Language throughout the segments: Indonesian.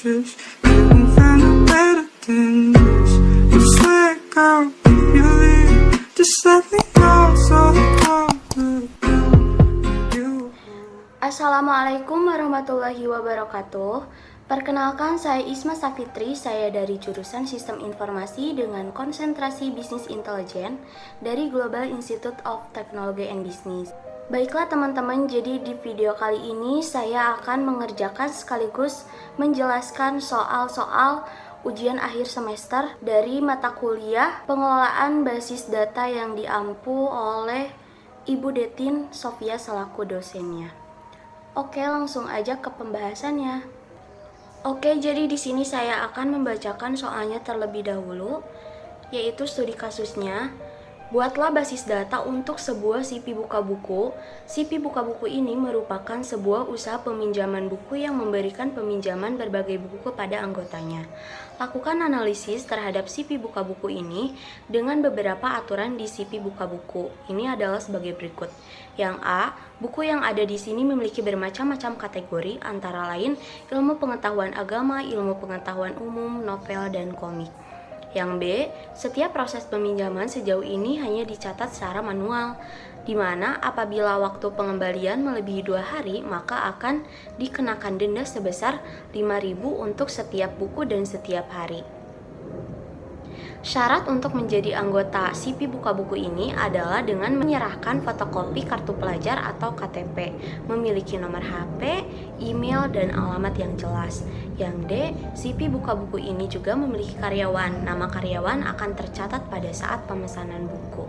just couldn't find a better than this. You swear, girl, if you leave, just let me know so I could you. Assalamualaikum warahmatullahi wabarakatuh. Perkenalkan, saya Isma Safitri, saya dari jurusan Sistem Informasi dengan konsentrasi Bisnis Intelijen dari Global Institute of Technology and Business. Baiklah teman-teman, jadi di video kali ini saya akan mengerjakan sekaligus menjelaskan soal-soal ujian akhir semester dari mata kuliah Pengelolaan Basis Data yang diampu oleh Ibu Detin Sofia selaku dosennya. Oke, langsung aja ke pembahasannya. Oke, jadi di sini saya akan membacakan soalnya terlebih dahulu, yaitu studi kasusnya. Buatlah basis data untuk sebuah CV buka buku. CV buka buku ini merupakan sebuah usaha peminjaman buku yang memberikan peminjaman berbagai buku kepada anggotanya. Lakukan analisis terhadap CV buka buku ini dengan beberapa aturan di CV buka buku. Ini adalah sebagai berikut. Yang A, buku yang ada di sini memiliki bermacam-macam kategori, antara lain ilmu pengetahuan agama, ilmu pengetahuan umum, novel, dan komik. Yang B, setiap proses peminjaman sejauh ini hanya dicatat secara manual, di mana apabila waktu pengembalian melebihi 2 hari, maka akan dikenakan denda sebesar 5.000 untuk setiap buku dan setiap hari. Syarat untuk menjadi anggota CV buka buku ini adalah dengan menyerahkan fotokopi kartu pelajar atau KTP, memiliki nomor HP, email, dan alamat yang jelas. Yang D, CV buka buku ini juga memiliki karyawan. Nama karyawan akan tercatat pada saat pemesanan buku.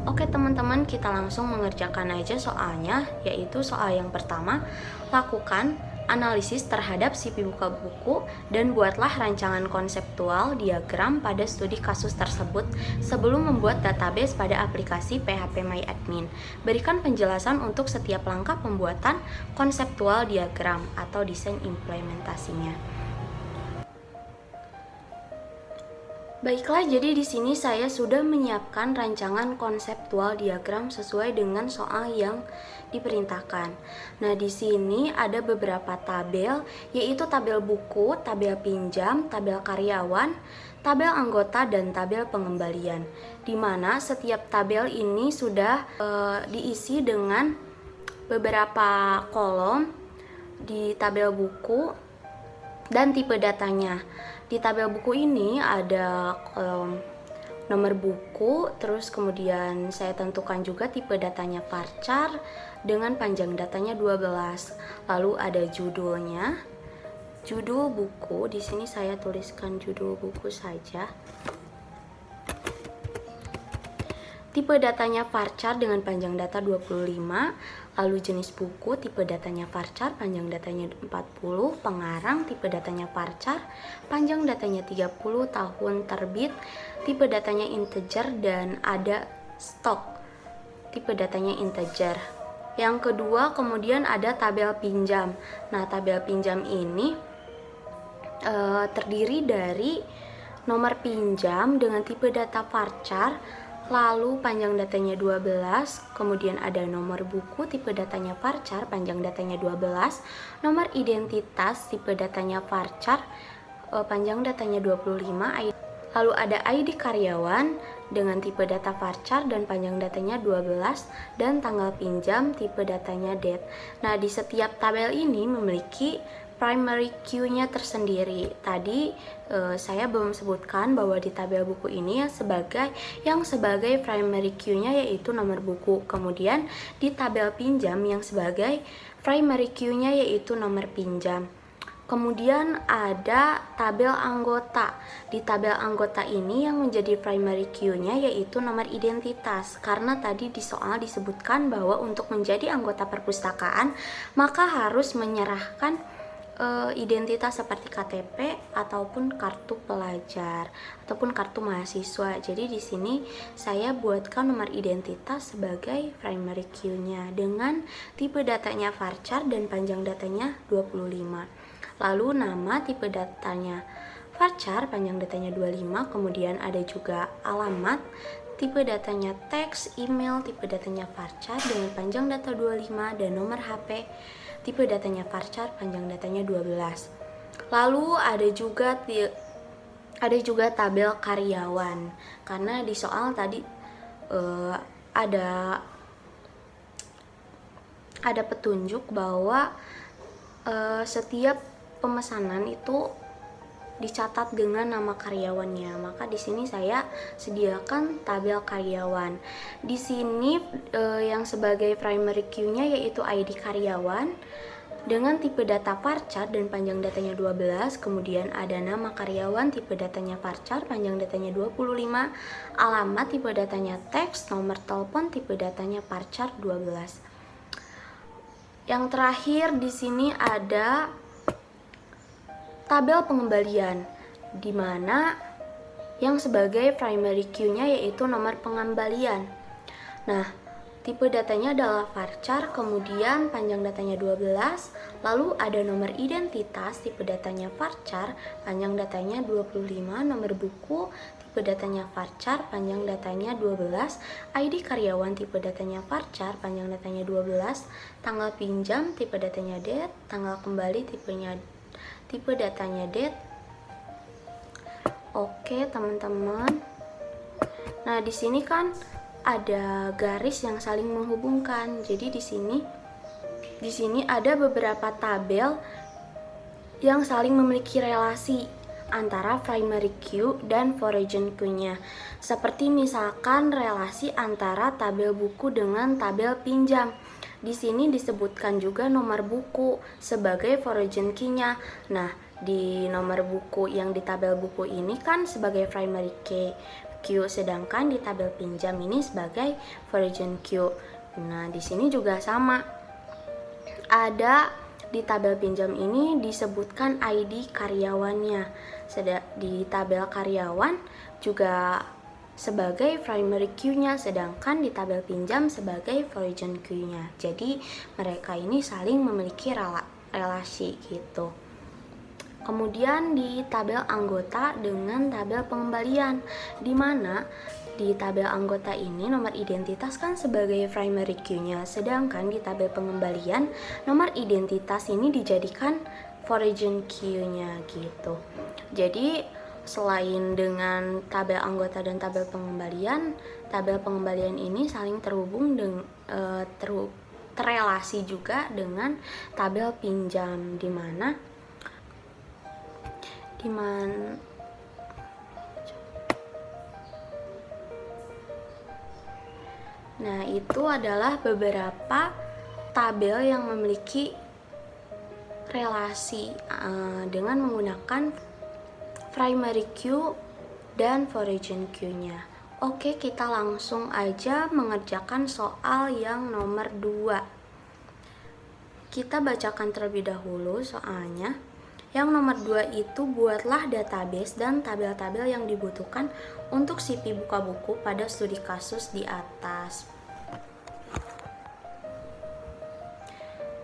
Oke teman-teman, kita langsung mengerjakan aja soalnya, yaitu soal yang pertama. Lakukan analisis terhadap CV buka buku dan buatlah rancangan konseptual diagram pada studi kasus tersebut sebelum membuat database pada aplikasi PHP MyAdmin. Berikan penjelasan untuk setiap langkah pembuatan konseptual diagram atau desain implementasinya. Baiklah, jadi di sini saya sudah menyiapkan rancangan konseptual diagram sesuai dengan soal yang diperintahkan. Nah, di sini ada beberapa tabel, yaitu tabel buku, tabel pinjam, tabel karyawan, tabel anggota, dan tabel pengembalian. Di mana setiap tabel ini sudah diisi dengan beberapa kolom di tabel buku dan tipe datanya. Di tabel buku ini ada nomor buku, terus kemudian saya tentukan juga tipe datanya varchar dengan panjang datanya 12. Lalu ada judulnya, judul buku. Di sini saya tuliskan judul buku saja. Tipe datanya varchar dengan panjang data 25. Lalu jenis buku, tipe datanya varchar, panjang datanya 40. Pengarang, tipe datanya varchar, panjang datanya 30. Tahun terbit, tipe datanya integer, dan ada stok, tipe datanya integer. Yang kedua, kemudian ada tabel pinjam. Nah, tabel pinjam ini terdiri dari nomor pinjam dengan tipe data varchar, lalu panjang datanya 12, kemudian ada nomor buku, tipe datanya varchar, panjang datanya 12, nomor identitas, tipe datanya varchar, panjang datanya 25, lalu ada ID karyawan dengan tipe data varchar dan panjang datanya 12, dan tanggal pinjam, tipe datanya date. Nah, di setiap tabel ini memiliki primary key-nya tersendiri. Tadi saya belum sebutkan bahwa di tabel buku ini yang sebagai primary key-nya yaitu nomor buku. Kemudian di tabel pinjam yang sebagai primary key-nya yaitu nomor pinjam. Kemudian ada tabel anggota. Di tabel anggota ini yang menjadi primary key-nya yaitu nomor identitas. Karena tadi di soal disebutkan bahwa untuk menjadi anggota perpustakaan maka harus menyerahkan identitas seperti KTP ataupun kartu pelajar ataupun kartu mahasiswa. Jadi di sini saya buatkan nomor identitas sebagai primary key-nya dengan tipe datanya varchar dan panjang datanya 25. Lalu nama, tipe datanya varchar, panjang datanya 25, kemudian ada juga alamat, tipe datanya teks, email, tipe datanya varchar dengan panjang data 25, dan nomor HP, tipe datanya varchar, panjang datanya 12. Lalu ada juga tabel karyawan, karena di soal tadi ada petunjuk bahwa setiap pemesanan itu dicatat dengan nama karyawannya. Maka di sini saya sediakan tabel karyawan. Di sini yang sebagai primary key-nya yaitu ID karyawan dengan tipe data varchar dan panjang datanya 12, kemudian ada nama karyawan, tipe datanya varchar, panjang datanya 25, alamat, tipe datanya teks, nomor telepon, tipe datanya varchar 12. Yang terakhir di sini ada tabel pengembalian, di mana yang sebagai primary key-nya yaitu nomor pengembalian. Nah, tipe datanya adalah varchar, kemudian panjang datanya 12, lalu ada nomor identitas, tipe datanya varchar, panjang datanya 25, nomor buku, tipe datanya varchar, panjang datanya 12, ID karyawan, tipe datanya varchar, panjang datanya 12, tanggal pinjam, tipe datanya date, tanggal kembali, tipe datanya date. Oke, teman-teman. Nah, di sini kan ada garis yang saling menghubungkan. Jadi di sini ada beberapa tabel yang saling memiliki relasi antara primary key dan foreign key-nya. Seperti misalkan relasi antara tabel buku dengan tabel pinjam. Di sini disebutkan juga nomor buku sebagai foreign key-nya. Nah, di nomor buku yang di tabel buku ini kan sebagai primary key, sedangkan di tabel pinjam ini sebagai foreign key. Nah, di sini juga sama. Ada di tabel pinjam ini disebutkan ID karyawannya. Di tabel karyawan juga sebagai primary key-nya, sedangkan di tabel pinjam sebagai foreign key-nya. Jadi mereka ini saling memiliki relasi gitu. Kemudian di tabel anggota dengan tabel pengembalian, di mana di tabel anggota ini nomor identitas kan sebagai primary key-nya, sedangkan di tabel pengembalian nomor identitas ini dijadikan foreign key-nya gitu. Jadi selain dengan tabel anggota dan tabel pengembalian ini saling terhubung dengan terrelasi juga dengan tabel pinjam, di mana nah, itu adalah beberapa tabel yang memiliki relasi dengan menggunakan primary key dan foreign key-nya. Oke, kita langsung aja mengerjakan soal yang nomor 2. Kita bacakan terlebih dahulu soalnya. Yang nomor 2 itu, buatlah database dan tabel-tabel yang dibutuhkan untuk CV buka buku pada studi kasus di atas.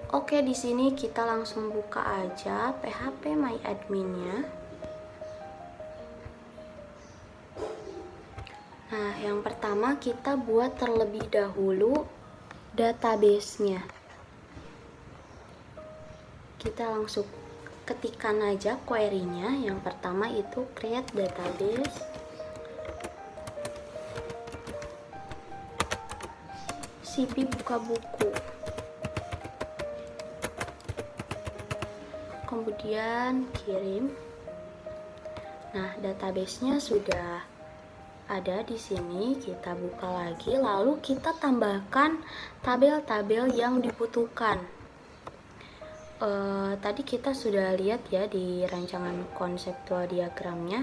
Oke, di sini kita langsung buka aja PHP My Admin-nya. Nah, yang pertama kita buat terlebih dahulu database-nya. Kita langsung ketikkan aja query-nya. Yang pertama itu create database CV buka buku. Kemudian kirim. Nah, database-nya sudah ada di sini. Kita buka lagi, lalu kita tambahkan tabel-tabel yang dibutuhkan. Tadi kita sudah lihat ya di rancangan konseptual diagramnya.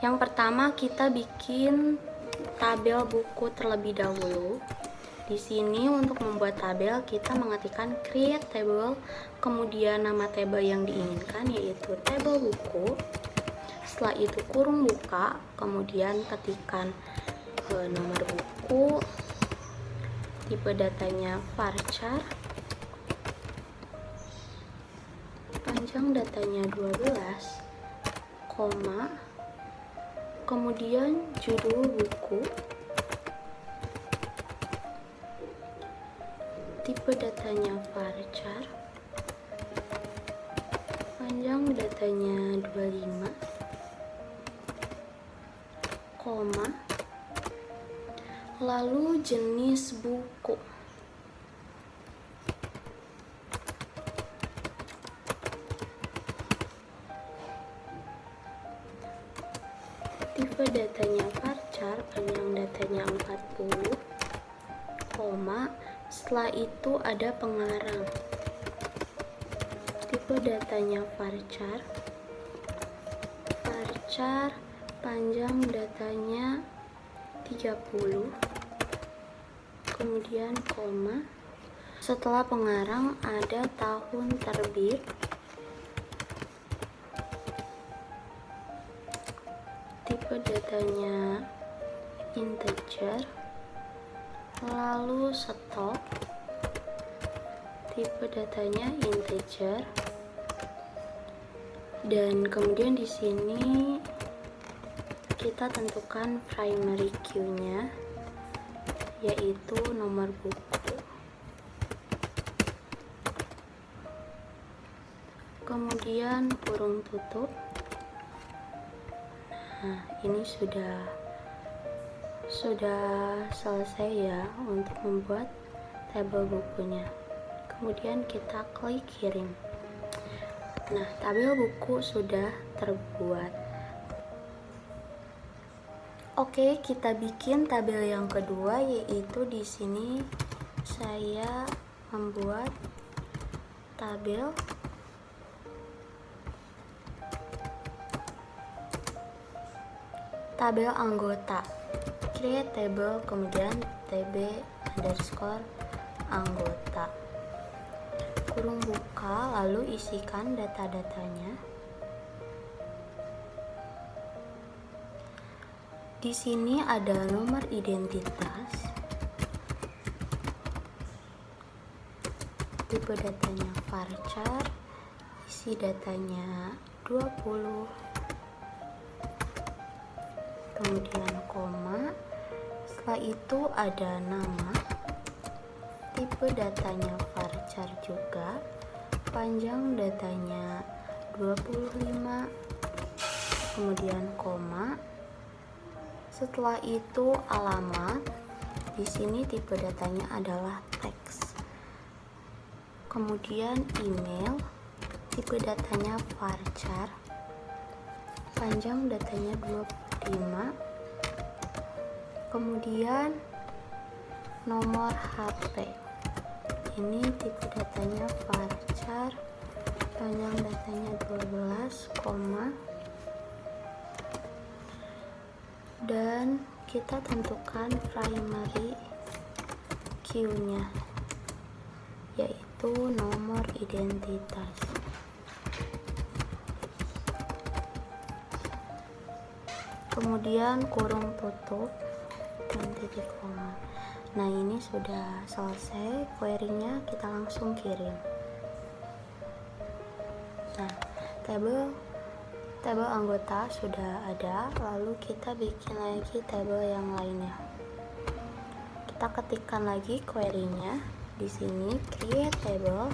Yang pertama kita bikin tabel buku terlebih dahulu. Di sini untuk membuat tabel kita mengetikkan create table, kemudian nama tabel yang diinginkan yaitu tabel buku. Setelah itu kurung buka, kemudian ketikkan nomor buku, tipe datanya varchar, panjang datanya 12, koma, kemudian judul buku, tipe datanya varchar, panjang datanya 25, koma, lalu jenis buku. Tipe datanya varchar, panjang datanya 40, koma, setelah itu ada pengarang. Tipe datanya varchar, panjang datanya 30, kemudian koma, setelah pengarang ada tahun terbit. Tipe datanya integer, lalu stok. Tipe datanya integer, dan kemudian di sini kita tentukan primary key-nya, yaitu nomor buku. Kemudian kurung tutup. Nah, ini sudah selesai ya untuk membuat tabel bukunya. Kemudian kita klik kirim. Nah, tabel buku sudah terbuat. Oke, kita bikin tabel yang kedua, yaitu di sini saya membuat tabel anggota. Create table, kemudian tb underscore anggota, kurung buka, lalu isikan data-datanya. Di sini ada nomor identitas, tipe datanya varchar, isi datanya 20, kemudian koma, setelah itu ada nama, tipe datanya varchar juga, panjang datanya 25, kemudian koma, setelah itu alamat. Di sini tipe datanya adalah teks, kemudian email, tipe datanya varchar, panjang datanya 25, kemudian nomor HP, ini tipe datanya varchar, panjang datanya 12, koma, dan kita tentukan primary key-nya, yaitu nomor identitas. Kemudian kurung tutup dan titik koma. Nah, ini sudah selesai query-nya, kita langsung kirim. Nah, tabel anggota sudah ada, lalu kita bikin lagi tabel yang lainnya. Kita ketikkan lagi query-nya di sini, create table,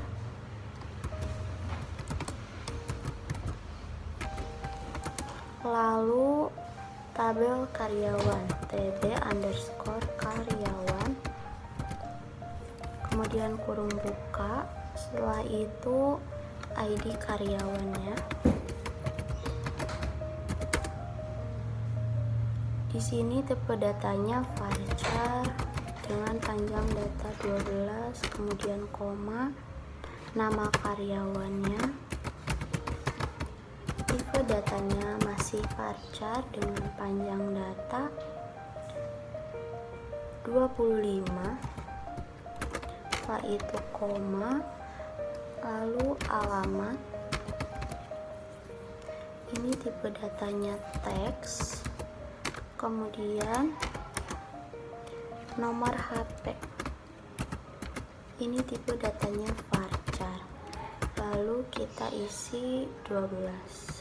lalu tabel karyawan, tb underscore karyawan, kemudian kurung buka, setelah itu ID karyawannya. Di sini tipe datanya varchar dengan panjang data 12, kemudian koma, nama karyawannya, tipe datanya masih varchar dengan panjang data 25, setelah itu koma, lalu alamat, ini tipe datanya teks, kemudian nomor HP, ini tipe datanya varchar, lalu kita isi 12.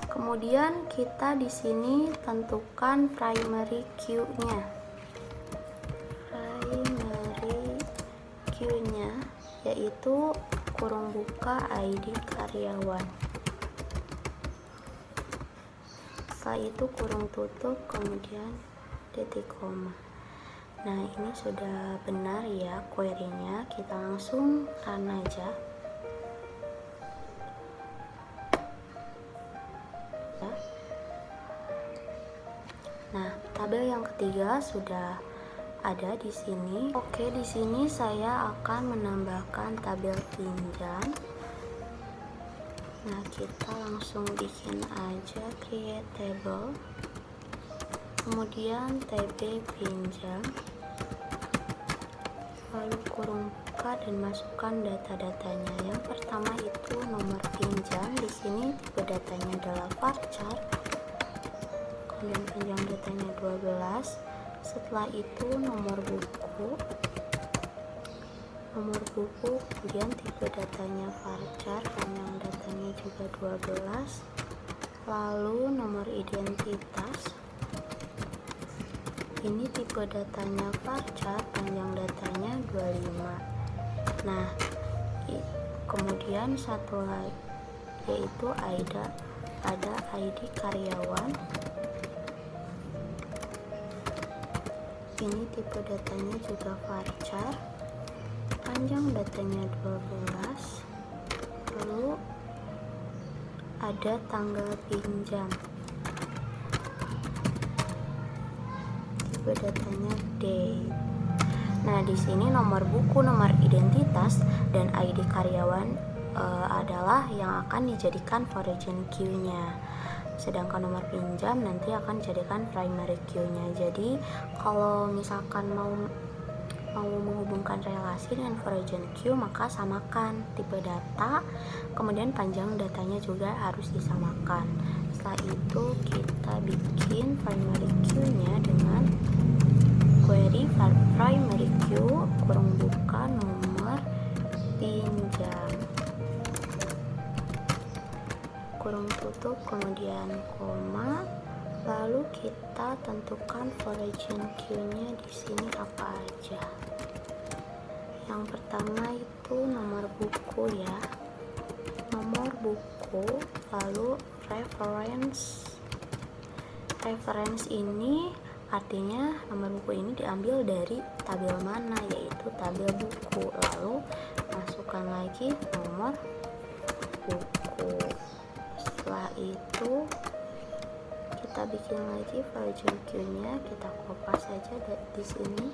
Kemudian kita di sini tentukan primary key-nya, primary queue-nya, yaitu kurung buka ID karyawan. Setelah itu kurung tutup, kemudian titik koma. Nah, ini sudah benar ya query-nya. Kita langsung run aja. Nah, tabel yang ketiga sudah ada di sini. Oke, di sini saya akan menambahkan tabel pinjam. Nah, kita langsung bikin aja create table, kemudian TB pinjam, lalu kurung buka dan masukkan data-datanya. Yang pertama itu nomor pinjam. Di sini tipe datanya adalah varchar, kemudian panjang datanya 12. Setelah itu nomor buku, kemudian tipe datanya varchar, panjang datanya juga 12. Lalu nomor identitas, ini tipe datanya varchar, panjang datanya 25. Nah, kemudian satu lagi yaitu ada ID karyawan. Ini tipe datanya juga varchar, panjang datanya 12. Lalu ada tanggal pinjam, tipe datanya date. Nah, di sini nomor buku, nomor identitas, dan ID karyawan adalah yang akan dijadikan foreign queue-nya. Sedangkan nomor pinjam nanti akan dijadikan primary queue-nya. Jadi kalau misalkan mau menghubungkan relasi dengan foreign queue, maka samakan tipe data, kemudian panjang datanya juga harus disamakan. Setelah itu kita bikin primary queue-nya dengan query primary queue kurung buka nomor pinjam, kurung tutup, kemudian koma. Lalu kita tentukan foreign queue-nya di sini apa aja. Yang pertama itu nomor buku ya, nomor buku. Lalu reference ini artinya nomor buku ini diambil dari tabel mana, yaitu tabel buku. Lalu masukkan lagi nomor buku. Setelah itu kita bikin lagi foreign queue-nya, kita kopas saja di sini.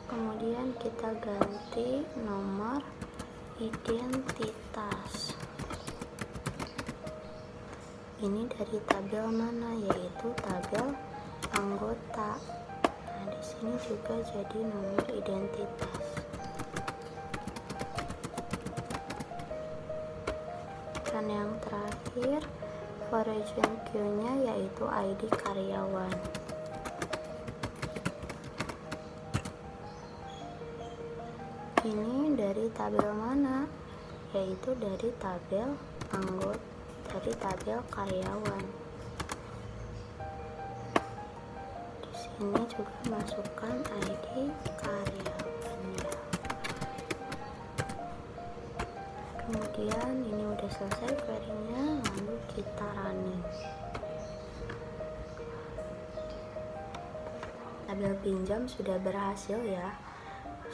Kemudian kita ganti nomor identitas. Ini dari tabel mana, yaitu tabel anggota. Nah, di sini juga jadi nomor identitas. Dan yang terakhir foreign queue-nya yaitu ID karyawan. Ini dari tabel mana, yaitu dari tabel anggota, dari tabel karyawan. Di sini juga masukkan ID karyawannya. Kemudian ini udah selesai query-nya, lalu kita running. Tabel pinjam sudah berhasil ya,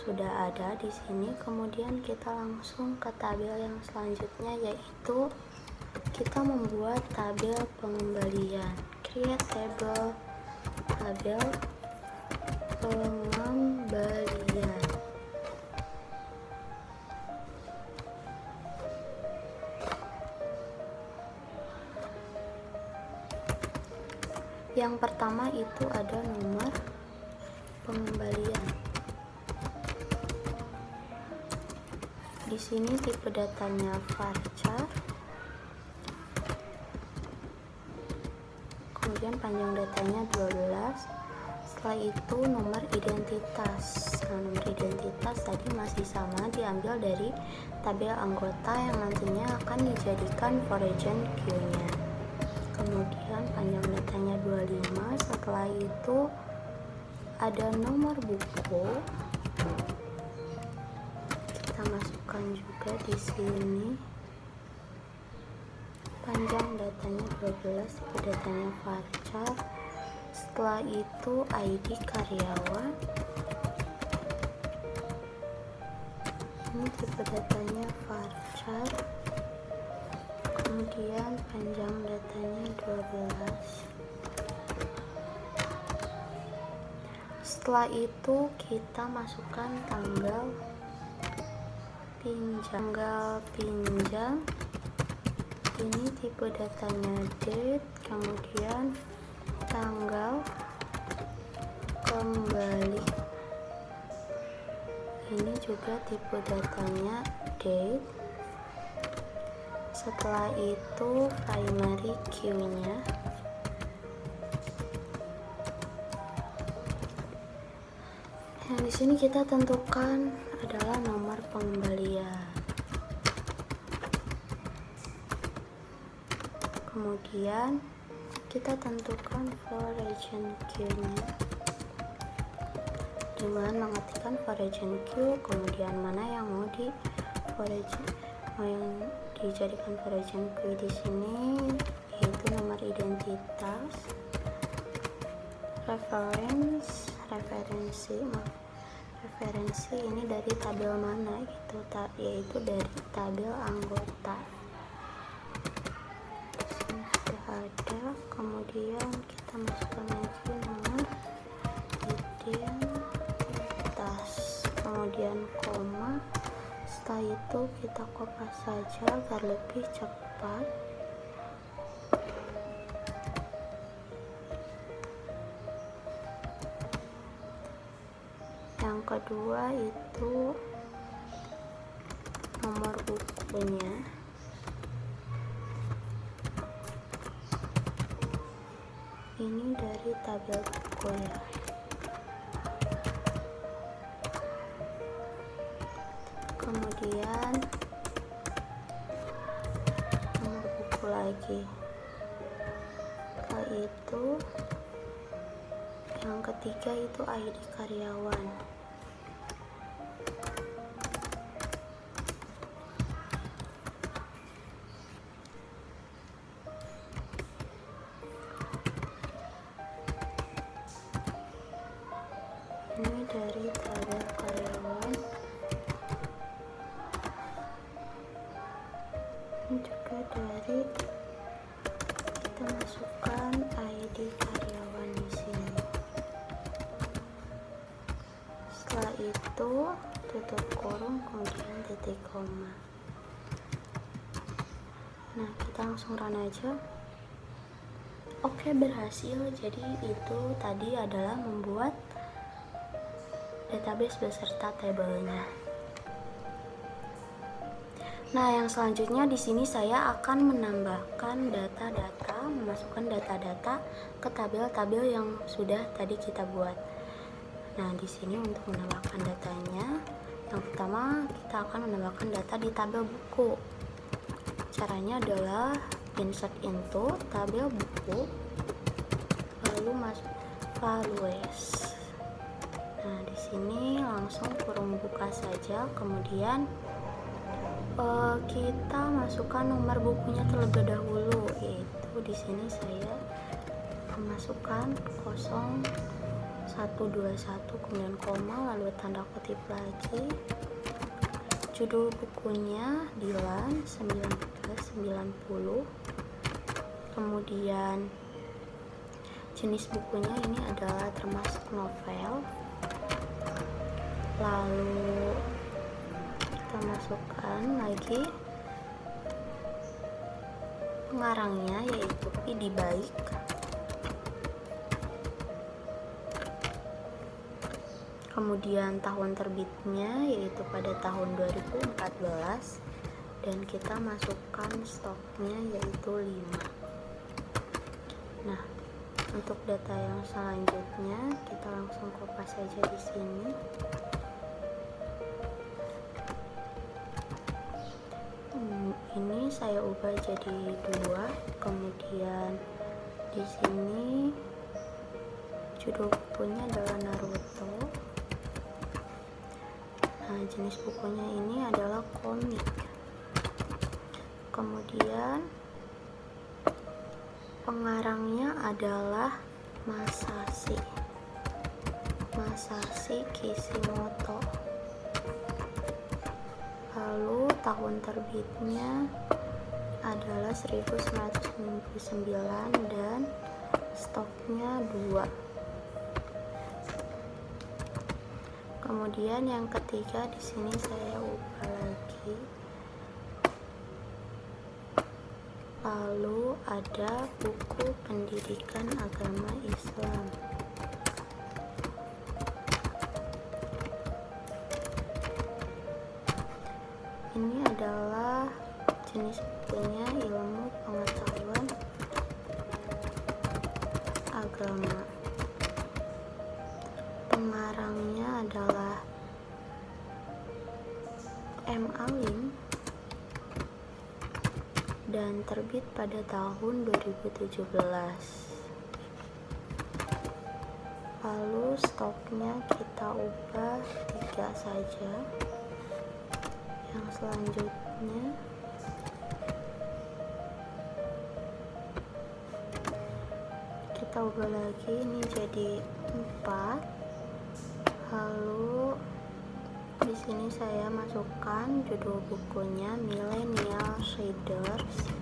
sudah ada di sini. Kemudian kita langsung ke tabel yang selanjutnya, yaitu kita membuat tabel pengembalian. Create table, tabel pengembalian. Yang pertama itu ada nomor pengembalian. Di sini tipe datanya varchar, kemudian panjang datanya 12. Setelah itu nomor identitas. Nah, nomor identitas tadi masih sama, diambil dari tabel anggota yang nantinya akan dijadikan foreign queue-nya. kemudian panjang datanya 25. Setelah itu ada nomor buku, kita masukkan juga di sini. Panjang datanya 12, tipe datanya varchar. Setelah itu ID karyawan, ini tipe datanya varchar, kemudian panjang datanya 12. Setelah itu kita masukkan tanggal pinjam, ini tipe datanya date, kemudian tanggal kembali, ini juga tipe datanya date. Setelah itu primary key-nya, yang di sini kita tentukan adalah nomor pengembalian. Kemudian kita tentukan foreign key-nya dengan mengetikkan foreign key, kemudian mana yang mau yang dijadikan foreign key di sini, yaitu nomor identitas, referensi ini dari tabel mana gitu, yaitu dari tabel anggota. Ada, kemudian kita masukkan lagi nomor identitas, kemudian koma. Setelah itu kita kopas saja agar lebih cepat. Yang kedua itu nomor bukunya. Ini dari tabel buku ya. Kemudian nomor buku lagi. Setelah itu yang ketiga itu ID karyawan. Ini dari tabel karyawan, ini juga dari, kita masukkan ID karyawan di sini. Setelah itu tutup kurung, kemudian titik koma. Nah, kita langsung run aja. Oke, berhasil. Jadi itu tadi adalah membuat database beserta tabelnya. Nah, yang selanjutnya di sini saya akan menambahkan data-data, memasukkan data-data ke tabel-tabel yang sudah tadi kita buat. Nah, di sini untuk menambahkan datanya, yang pertama kita akan menambahkan data di tabel buku. Caranya adalah insert into tabel buku, lalu masuk values. Nah, di sini langsung kurung buka saja, kemudian kita masukkan nomor bukunya terlebih dahulu, yaitu di sini saya memasukkan 0121, kemudian koma, lalu tanda kutip lagi. Judul bukunya Dilan 1990, kemudian jenis bukunya ini adalah termasuk novel. Lalu kita masukkan lagi pengarangnya, yaitu Pidi Baik. Kemudian tahun terbitnya yaitu pada tahun 2014, dan kita masukkan stoknya yaitu 5. Nah, untuk data yang selanjutnya kita langsung kopas saja di sini. Ini saya ubah jadi 2, kemudian Di sini judul bukunya adalah Naruto. Nah, jenis bukunya ini adalah komik. Kemudian pengarangnya adalah Masashi Kishimoto. Lalu tahun terbitnya adalah 1999 dan stoknya 2. Kemudian yang ketiga di sini saya ubah lagi. Lalu ada buku pendidikan agama Islam. Ini adalah jenis bukunya ilmu pengetahuan agama. Pengarangnya adalah M. Alim dan terbit pada tahun 2017. Lalu stoknya kita ubah 3 saja. Yang selanjutnya kita ubah lagi, ini jadi 4. Lalu di sini saya masukkan judul bukunya Millennial Readers.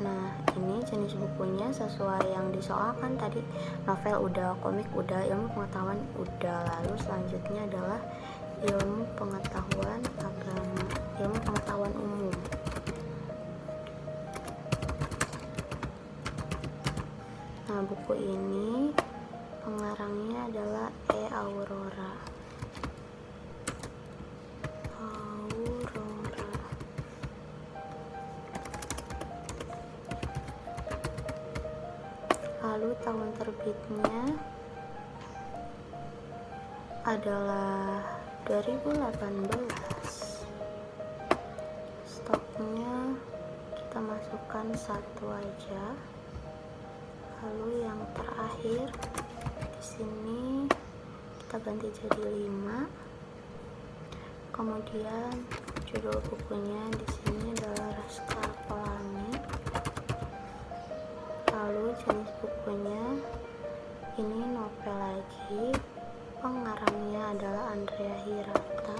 Nah, ini jenis bukunya sesuai yang disoalkan tadi. Novel udah, komik udah, ilmu pengetahuan udah. Lalu selanjutnya adalah ilmu pengetahuan agama, ilmu pengetahuan umum. Nah, buku ini pengarangnya adalah E. Aurora. Lalu tahun terbitnya adalah 2018. Stoknya kita masukkan 1 aja. Lalu yang terakhir di sini kita ganti jadi 5. Kemudian judul bukunya di sini adalah Laskar Pelangi. Lalu jenis bukunya ini novel lagi. Pengarangnya adalah Andrea Hirata.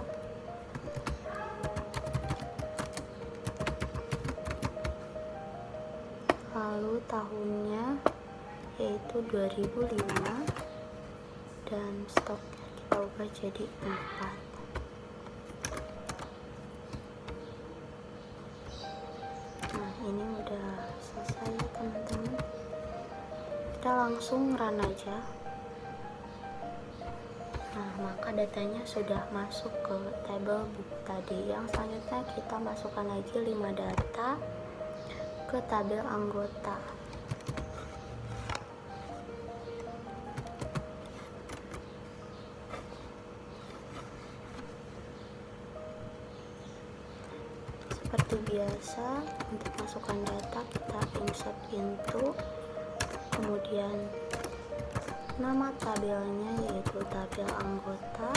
Lalu tahunnya yaitu 2005 dan stoknya kita ubah jadi 4. Nah, ini udah selesai ya teman-teman. Kita langsung run aja. Nah, maka datanya sudah masuk ke tabel buku tadi. Yang selanjutnya kita masukkan lagi 5 data ke tabel anggota. Seperti biasa, untuk masukkan data kita insert into, kemudian nama tabelnya yaitu tabel anggota,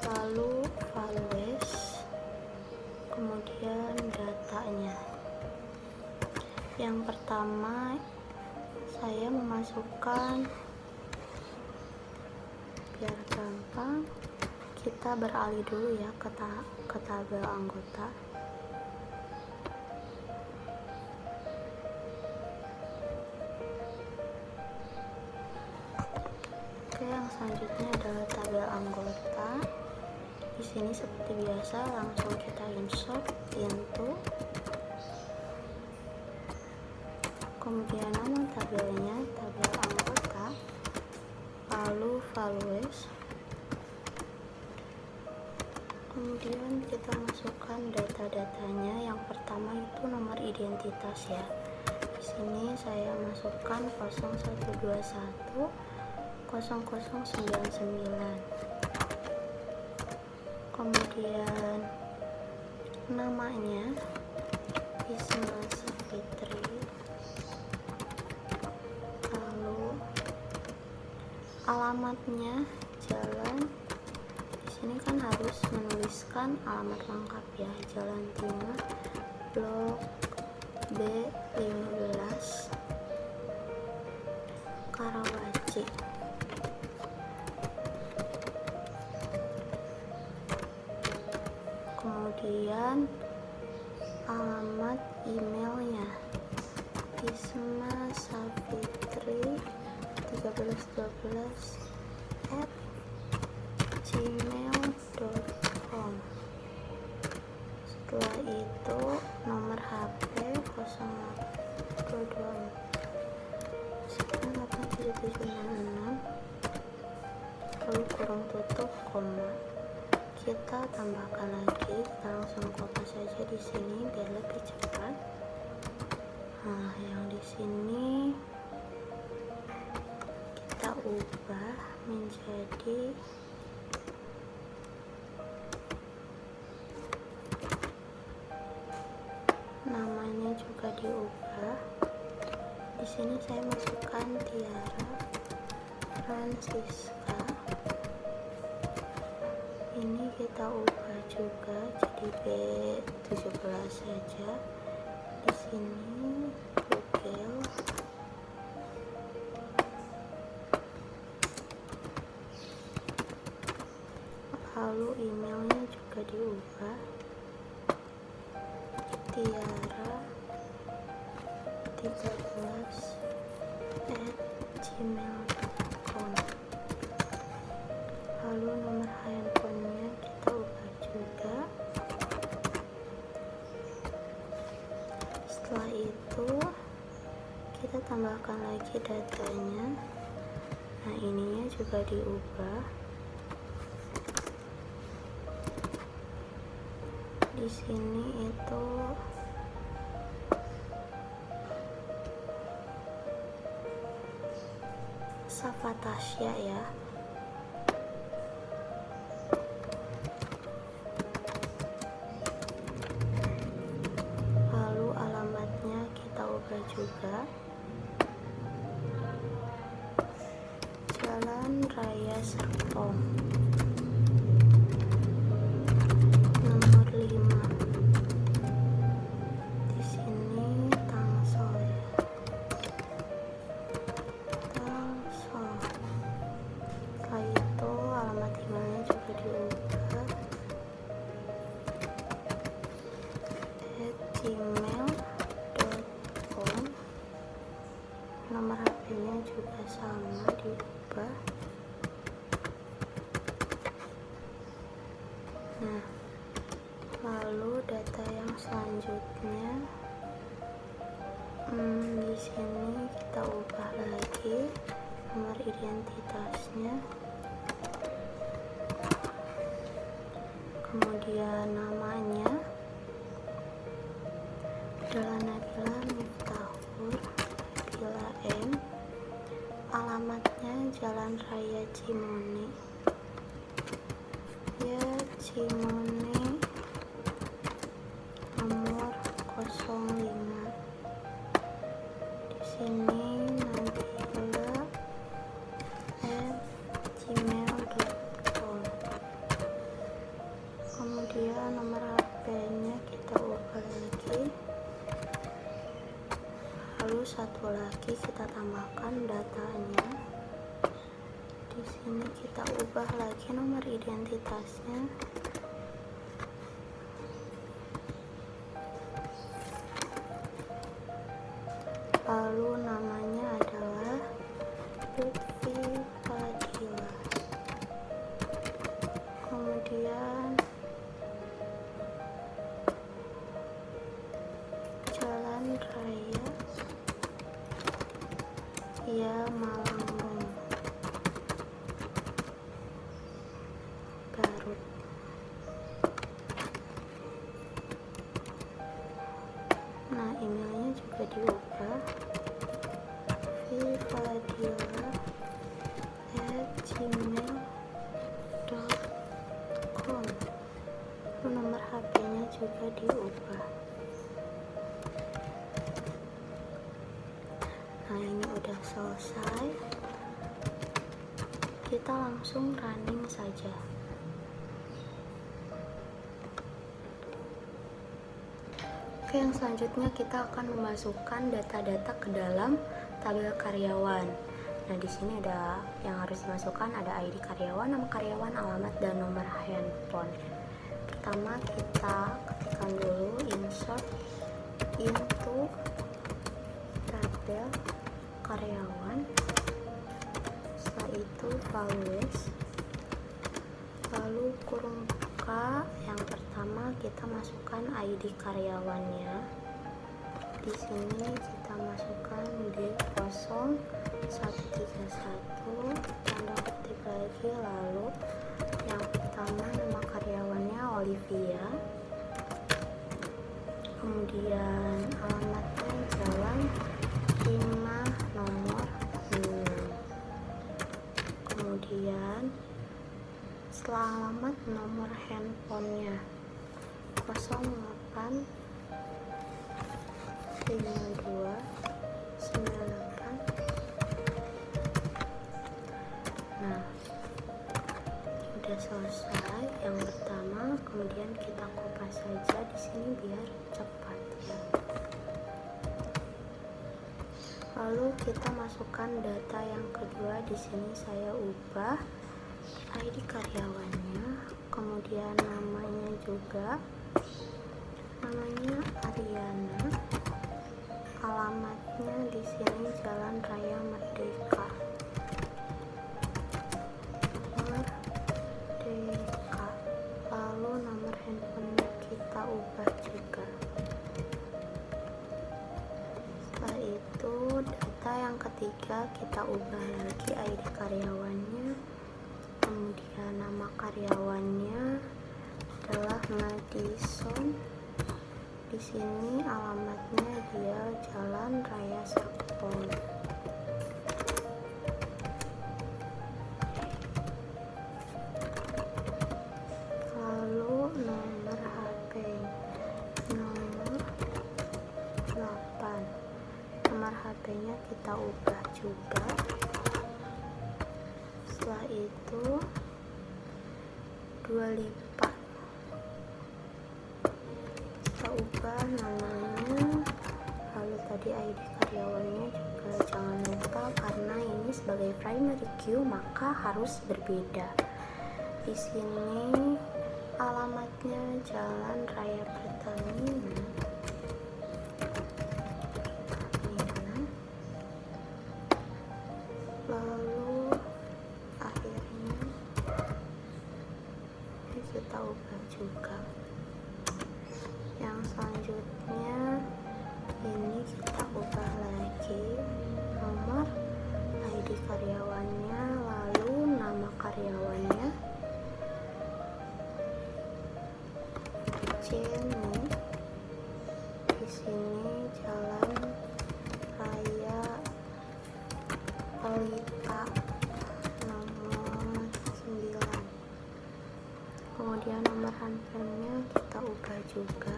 lalu values, kemudian datanya. Yang pertama saya memasukkan, biar gampang kita beralih dulu ya ke tabel anggota. Oke, yang selanjutnya adalah tabel anggota. Di sini seperti biasa langsung kita insert into, kemudian nama tabelnya tabel anggota, lalu values. Kemudian kita masukkan data-datanya. Yang pertama itu nomor identitas ya. Di sini saya masukkan 0121 0099. kemudian namanya Isma Safitri, lalu alamatnya Jalan, di sini kan harus menuliskan alamat lengkap ya, Jalan Timur Blok B15 Karawaci. Kemudian alamat emailnya isma1212@gmail.com. Setelah itu nomor HP 08228776, lalu kurung tutup koma. Kita tambahkan lagi, kita langsung copy saja di sini biar lebih cepat. Nah, yang di sini kita ubah menjadi namanya juga diubah. Di sini saya masukkan Tiara Francisca. Ini kita ubah juga jadi B17 saja. Di sini Google, lalu emailnya juga diubah tiara13@gmail.com. lalu nomor handphonenya kita ubah juga. Setelah itu kita tambahkan lagi datanya. Nah, ininya juga diubah. Di sini itu Safa Tasya ya. Lalu alamatnya kita ubah juga. Jalan Raya Serpong nomor 5. Di sini Tangsel ya. Tangsel. Setelah itu alamat emailnya juga diubah @gmail.com. Nomor HP-nya juga sama diubah. Nah, lalu data yang selanjutnya di sini kita ubah lagi nomor identitasnya, kemudian namanya adalah Nabila Miftahur Nabila M. Alamatnya Jalan Raya Cimone ya, Cimone nomor 05. Di sini nabila@gmail.com. Kemudian nomor HP-nya kita ubah lagi. Lalu satu lagi kita tambahkan datanya. Di sini kita ubah lagi nomor identitasnya. Lalu namanya adalah Lutfi Fadila. Kemudian Jalan Raya ya Malangbong Garut. Nah, emailnya juga diubah vifadila@gmail.com. juga diubah. Nah, ini udah selesai, kita langsung running saja. Oke, yang selanjutnya kita akan memasukkan data-data ke dalam tabel karyawan. Nah, di sini ada yang harus dimasukkan, ada ID karyawan, nama karyawan, alamat, dan nomor handphone. Pertama kita ketikkan dulu insert into tabel karyawan, setelah itu values, lalu kurung buka. Yang pertama kita masukkan ID karyawannya. Di sini kita masukkan D0131 tanda kutip lagi, lalu yang pertama nama karyawannya Olivia, kemudian alamatnya Jalan 5 nomor 6, kemudian setelah alamat nomor handphonenya 08 52 98. Nah, udah selesai yang pertama, kemudian kita kopas saja di sini biar cepat ya. Lalu kita masukkan data yang kedua. Di sini saya ubah ID karyawannya, kemudian namanya juga, namanya Ariana, alamatnya di sini Jalan Raya Merdeka, lalu nomor handphone kita ubah juga. Setelah itu data yang ketiga kita ubah lagi ID karyawannya, kemudian nama karyawannya adalah Madison. Di sini alamatnya dia Jalan Raya Serpong. Lalu nomor HP, nomor 8. Nomor HP-nya kita ubah juga. Setelah itu 2 lipat. Kita ubah namanya, lalu tadi ID karyawannya juga jangan lupa, karena ini sebagai primary key maka harus berbeda. Di sini alamatnya Jalan Raya Pertamina, lalu akhirnya ini kita ubah juga. Yang selanjutnya ini kita ubah lagi nomor ID karyawannya, lalu nama karyawannya Jenny. Di sini Jalan Raya Pelita nomor 9. Kemudian nomor handphonenya kita ubah juga.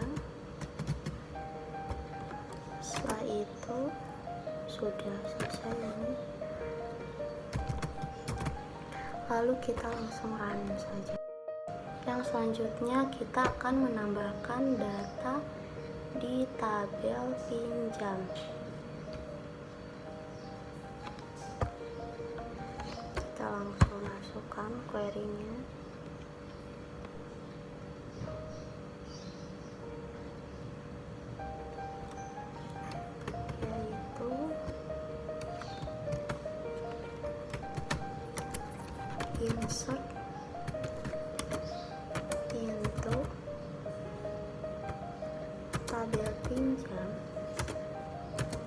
Setelah itu sudah selesai ini. Lalu kita langsung run saja. Yang selanjutnya kita akan menambahkan data di tabel pinjam. Kita langsung masukkan query-nya. Yaitu insert into tabel pinjam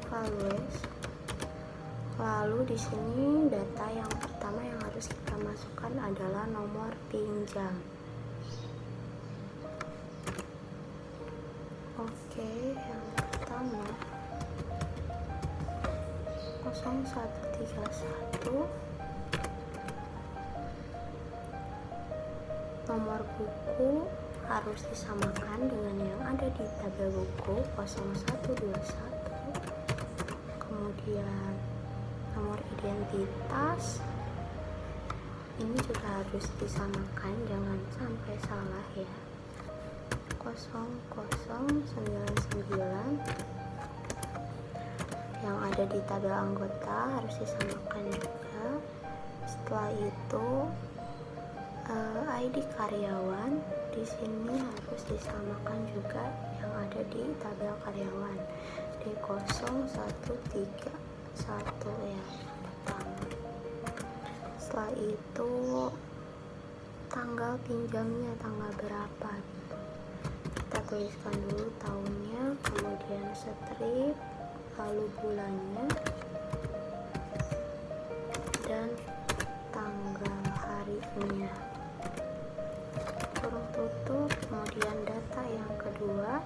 values. Lalu di sini data yang pertama yang harus kita masukkan adalah nomor pinjam. Oke, yang pertama 0131, nomor buku harus disamakan dengan yang ada di tabel buku 0121. Kemudian nomor identitas ini juga harus disamakan, jangan sampai salah ya. 0099 yang ada di tabel anggota harus disamakan juga. Setelah itu ID karyawan di sini harus disamakan juga yang ada di tabel karyawan D0131 ya pertama. Setelah itu tanggal pinjamnya tanggal berapa gitu. Kita tuliskan dulu tahunnya, kemudian strip, lalu bulannya, dan tanggal harinya. Kurung tutup, kemudian data yang kedua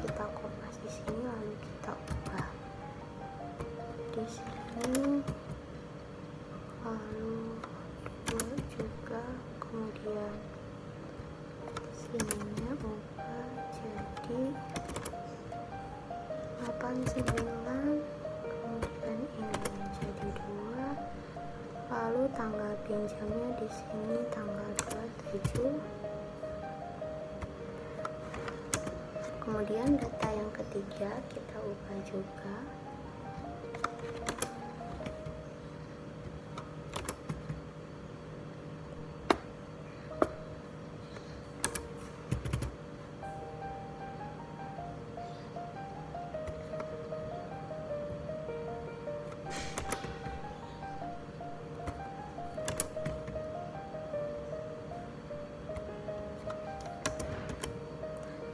kita kopas di sini lalu kita ubah di sini, lalu dua juga, kemudian sininya ubah jadi 89, kemudian ini jadi 2, lalu tanggal pinjamnya di sini tanggal 27. Kemudian data yang ketiga kita ubah juga.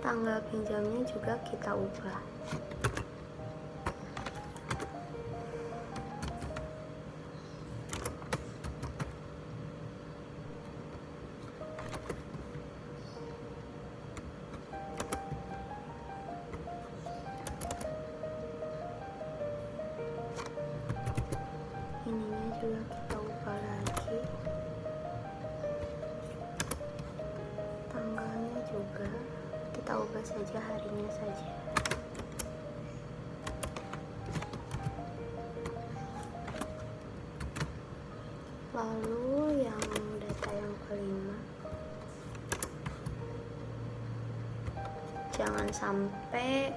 Tanggal pinjamnya juga kita ubah. Ininya juga kita ubah lagi. Tanggalnya juga kita ubah saja, harinya saja. Lalu yang data yang kelima, jangan sampai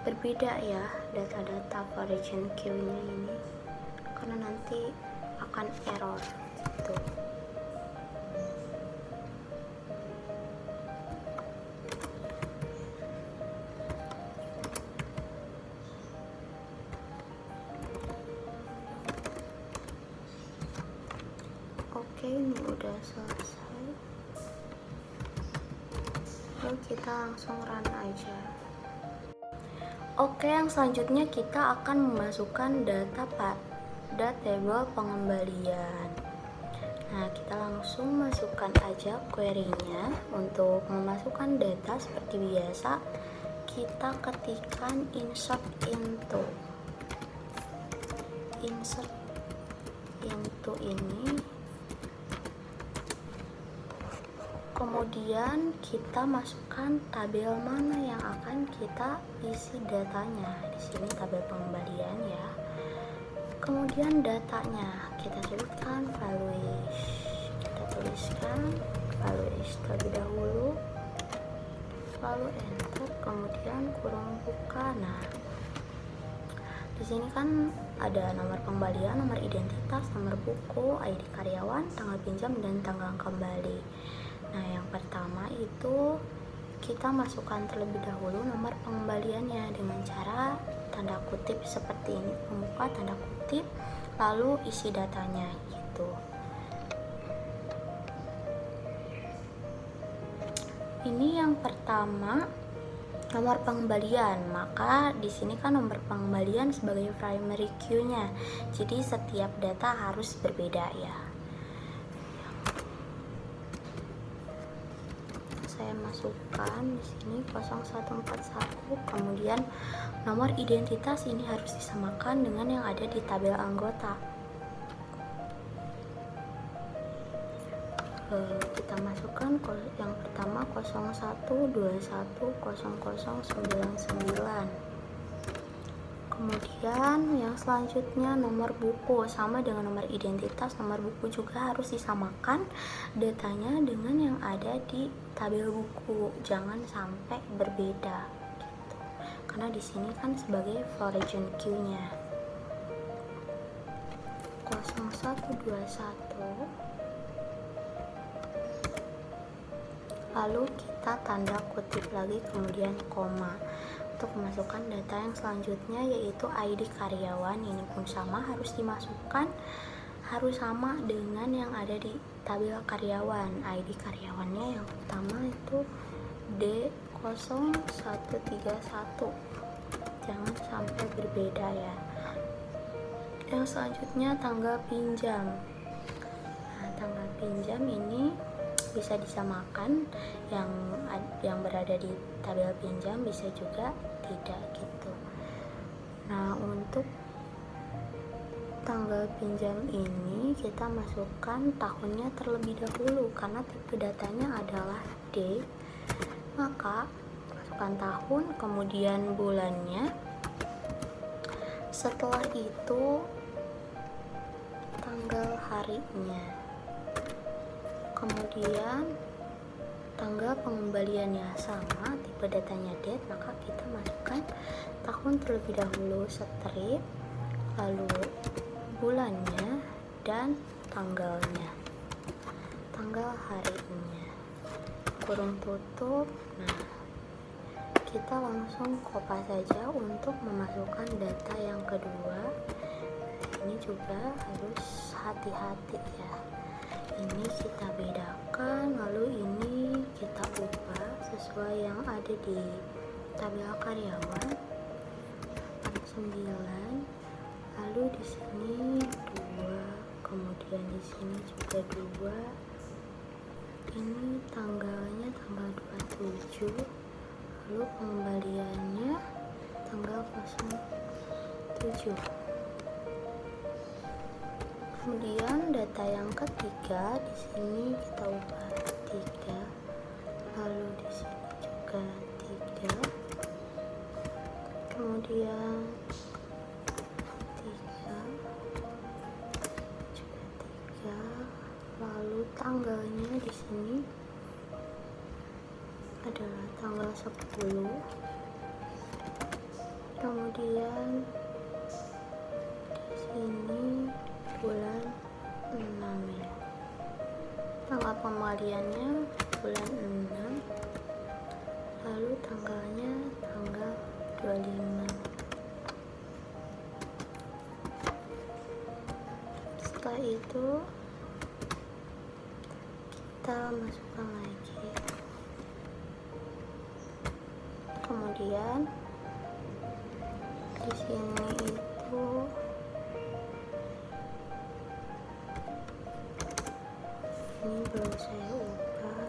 berbeda ya data-data origin queue-nya ini, karena nanti akan error gitu. Oke, ini udah selesai. Lalu kita langsung run aja. Oke, yang selanjutnya kita akan memasukkan data pada tabel pengembalian. Nah, kita langsung masukkan aja query-nya. Untuk memasukkan data seperti biasa, kita ketikkan insert into ini. Kemudian kita masukkan tabel mana yang akan kita isi datanya. Di sini tabel pengembalian ya. Kemudian datanya kita sebutkan values. Kita tuliskan values terlebih dahulu. Lalu enter, kemudian kurung buka. Nah, di sini kan ada nomor pengembalian, nomor identitas, nomor buku, ID karyawan, tanggal pinjam, dan tanggal kembali. Nah, yang pertama itu kita masukkan terlebih dahulu nomor pengembaliannya dengan cara tanda kutip seperti ini, pembuka tanda kutip, lalu isi datanya gitu. Ini yang pertama nomor pengembalian, maka di sini kan nomor pengembalian sebagai primary key-nya, jadi setiap data harus berbeda ya. Saya masukkan di sini 0141, kemudian nomor identitas ini harus disamakan dengan yang ada di tabel anggota. Kita masukkan yang pertama 0121000099. Kemudian yang selanjutnya nomor buku, sama dengan nomor identitas, nomor buku juga harus disamakan datanya dengan yang ada di tabel buku, jangan sampai berbeda gitu. Karena di sini kan sebagai foreign key-nya 0121, lalu kita tanda kutip lagi kemudian koma untuk memasukkan data yang selanjutnya, yaitu ID karyawan. Ini pun sama, harus dimasukkan, harus sama dengan yang ada di tabel karyawan. ID karyawannya yang pertama itu D0131, jangan sampai berbeda ya. Yang selanjutnya tanggal pinjam. Nah, tanggal pinjam ini bisa disamakan, yang berada di tabel pinjam bisa juga tidak gitu. Nah, untuk tanggal pinjam ini kita masukkan tahunnya terlebih dahulu karena tipe datanya adalah D, maka masukkan tahun kemudian bulannya, setelah itu tanggal harinya, kemudian tanggal pengembaliannya sama, tipe datanya date, maka kita masukkan tahun terlebih dahulu, strip, lalu bulannya dan tanggalnya, tanggal harinya, kurung tutup. Nah, kita langsung copy saja untuk memasukkan data yang kedua. Ini juga harus hati-hati ya, ini kita bedakan, lalu ini kita ubah sesuai yang ada di tabel karyawan 9, lalu di sini 2, kemudian di sini juga 2, ini tanggalnya tanggal 27, lalu pengembaliannya tanggal 07. Kemudian data yang ketiga di sini kita ubah 3, lalu di sini juga 3, kemudian 3, juga 3, lalu tanggalnya di sini adalah tanggal 10, kemudian di sini bulan 6 ya, tanggal pengembaliannya bulan 6, lalu tanggalnya tanggal 25. Setelah itu kita masukkan lagi, kemudian di sini itu ini belum saya ubah,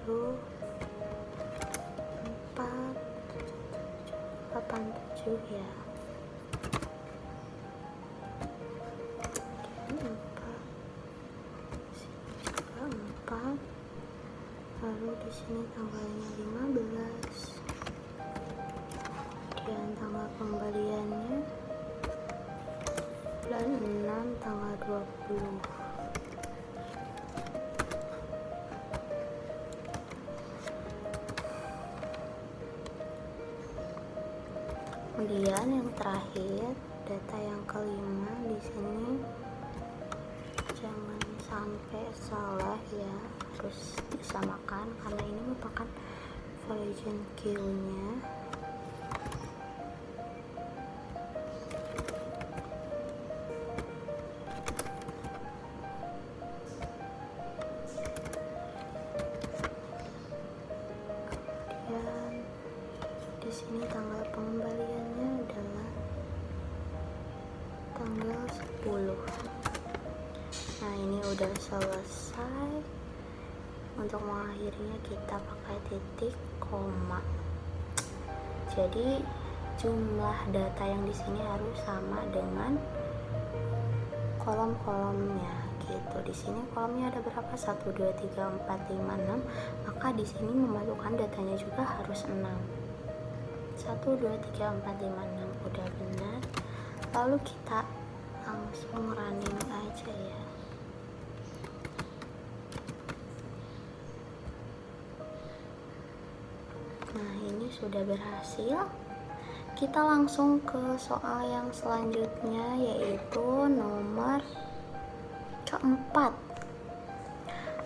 lalu 487 ya, kemudian 4, sini juga 4, lalu di sini tanggalnya 15, kemudian tanggal pengembaliannya bulan 6 tanggal 20. Kemudian yang terakhir, data yang kelima di sini jangan sampai salah ya, harus disamakan karena ini merupakan foreign key-nya. Kemudian di sini tanggal pengembaliannya adalah tanggal 10. Nah, ini udah selesai. Untuk mengakhirinya kita pakai titik koma. Jadi jumlah data yang di sini harus sama dengan kolom-kolomnya gitu. Di sini kolomnya ada berapa? 1 2 3 4 5 6. Maka di sini memasukkan datanya juga harus 6. 1 2 3 4 5 6 udah benar. Lalu kita langsung running aja ya. Nah, ini sudah berhasil. Kita langsung ke soal yang selanjutnya, yaitu nomor keempat.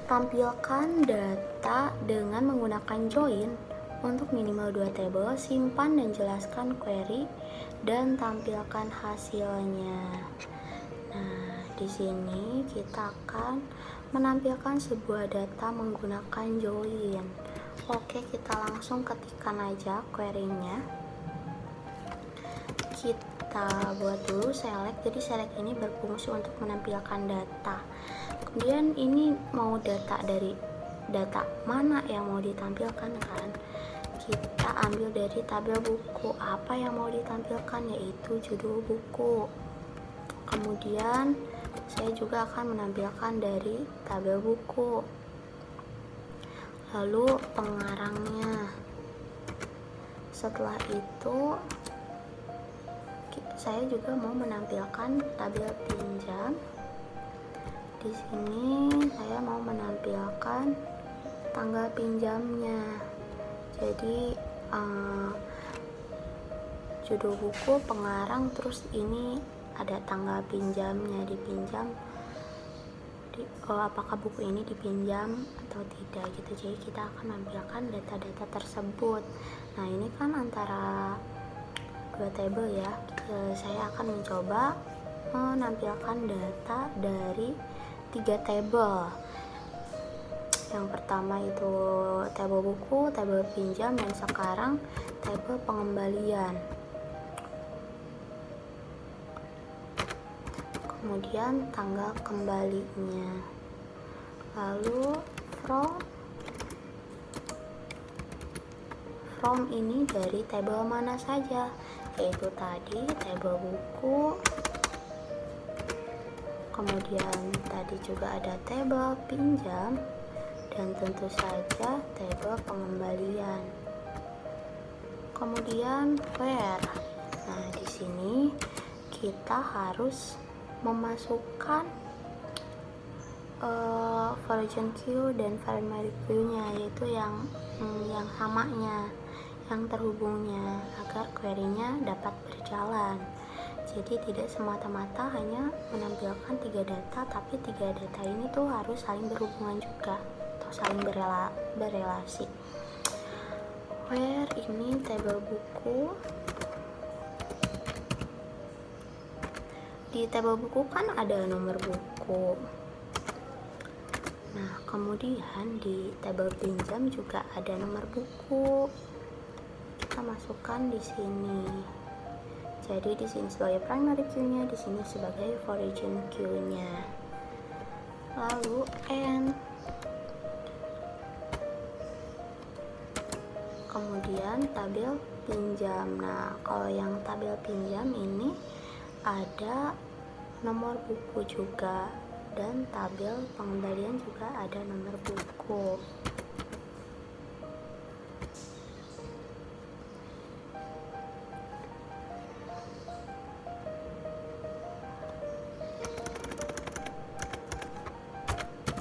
Tampilkan data dengan menggunakan join untuk minimal 2 tabel. Simpan dan jelaskan query dan tampilkan hasilnya. Nah, di sini kita akan menampilkan sebuah data menggunakan join. Oke, kita langsung ketikkan aja query-nya. Kita buat dulu select. Jadi select ini berfungsi untuk menampilkan data. Kemudian ini mau data dari data mana yang mau ditampilkan kan? Kita ambil dari tabel buku. Apa yang mau ditampilkan yaitu judul buku. Kemudian saya juga akan menampilkan dari tabel buku. Lalu pengarangnya. Setelah itu saya juga mau menampilkan tabel pinjam. Di sini saya mau menampilkan tanggal pinjamnya. Jadi judul buku, pengarang, terus ini ada tanggal pinjamnya, dipinjam apakah buku ini dipinjam atau tidak gitu. Jadi kita akan menampilkan data-data tersebut. Nah, ini kan antara 2 tabel ya. Saya akan mencoba menampilkan data dari 3 tabel. Yang pertama itu tabel buku, tabel pinjam, dan sekarang tabel pengembalian. Kemudian tanggal kembalinya. Lalu from ini dari tabel mana saja, yaitu tadi tabel buku, kemudian tadi juga ada tabel pinjam, dan tentu saja tabel pengembalian. Kemudian where. Nah, di sini kita harus memasukkan foreign key dan primary key-nya, yaitu yang samanya, yang terhubungnya, agar query-nya dapat berjalan. Jadi tidak semata-mata hanya menampilkan 3 data, tapi 3 data ini tuh harus saling berhubungan juga atau saling berelasi. Where ini tabel buku. Di tabel buku kan ada nomor buku. Nah, kemudian di tabel pinjam juga ada nomor buku. Kita masukkan di sini. Jadi di sini sebagai primary key-nya, di sini sebagai foreign key-nya. Lalu and. Kemudian tabel pinjam. Nah, kalau yang tabel pinjam ini ada nomor buku juga, dan tabel pengembalian juga ada nomor buku.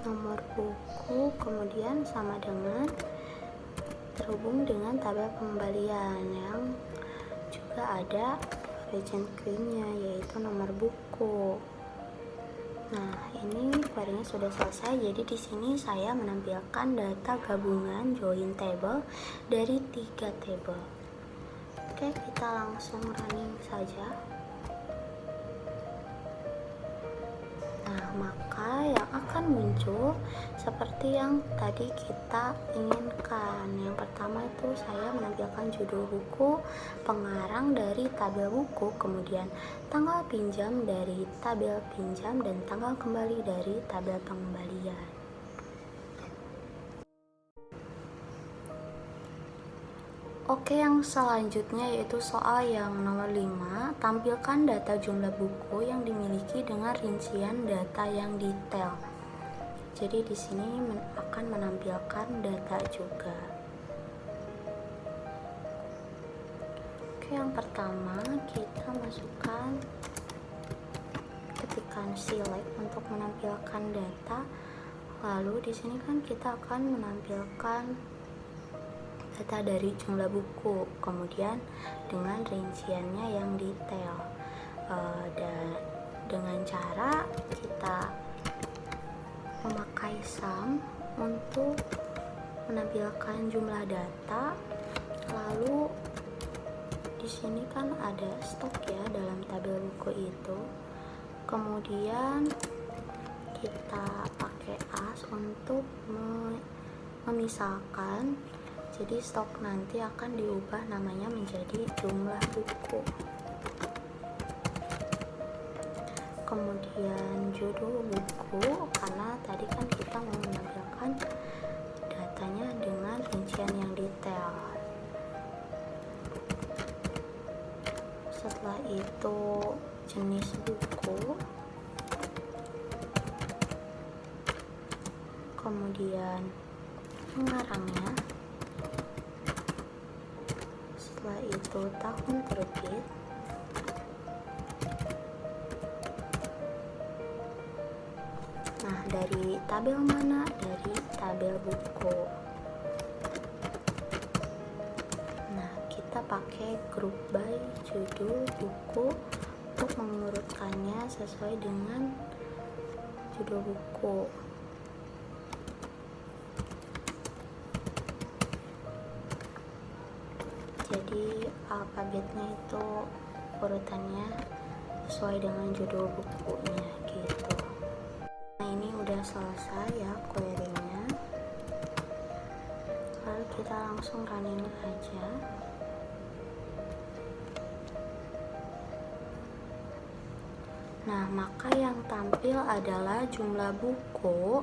Nomor buku kemudian sama dengan terhubung dengan tabel pengembalian yang juga ada foreign key-nya, yaitu nomor buku. Nah, ini query-nya sudah selesai. Jadi di sini saya menampilkan data gabungan join table dari 3 table. Oke, kita langsung running saja. Nah, maka yang akan muncul seperti yang tadi kita inginkan. Yang pertama itu saya menampilkan judul buku, pengarang dari tabel buku, kemudian tanggal pinjam dari tabel pinjam, dan tanggal kembali dari tabel pengembalian. Oke, yang selanjutnya yaitu soal yang nomor 5. Tampilkan data jumlah buku yang dimiliki dengan rincian data yang detail. Jadi di sini akan menampilkan data juga. Oke, yang pertama kita masukkan, ketikkan select untuk menampilkan data. Lalu di sini kan kita akan menampilkan data dari jumlah buku, kemudian dengan rinciannya yang detail, dan dengan cara kita memakai sum untuk menampilkan jumlah data. Lalu di sini kan ada stok ya dalam tabel buku itu, kemudian kita pakai as untuk memisahkan. Jadi stok nanti akan diubah namanya menjadi jumlah buku. Kemudian judul buku, karena tadi kan kita mau menampilkan datanya dengan rincian yang detail. Setelah itu jenis buku, kemudian pengarangnya, setelah itu tahun terbit, nah dari tabel mana? Dari tabel buku. Nah kita pakai group by judul buku untuk mengurutkannya sesuai dengan judul buku. Jadi alfabetnya itu urutannya sesuai dengan judul bukunya gitu. Nah ini udah selesai ya query-nya. Lalu kita langsung running aja. Nah maka yang tampil adalah jumlah buku,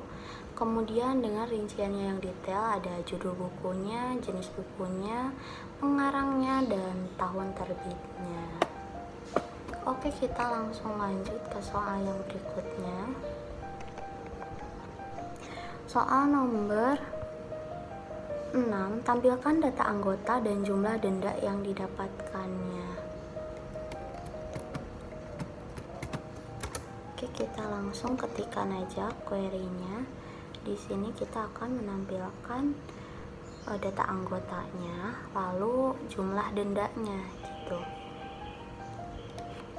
kemudian dengan rinciannya yang detail, ada judul bukunya, jenis bukunya, pengarangnya, dan tahun terbitnya. Oke, kita langsung lanjut ke soal yang berikutnya. Soal nomor 6, tampilkan data anggota dan jumlah denda yang didapatkannya. Oke, kita langsung ketikkan aja query-nya. Di sini kita akan menampilkan data anggotanya, lalu jumlah dendanya gitu.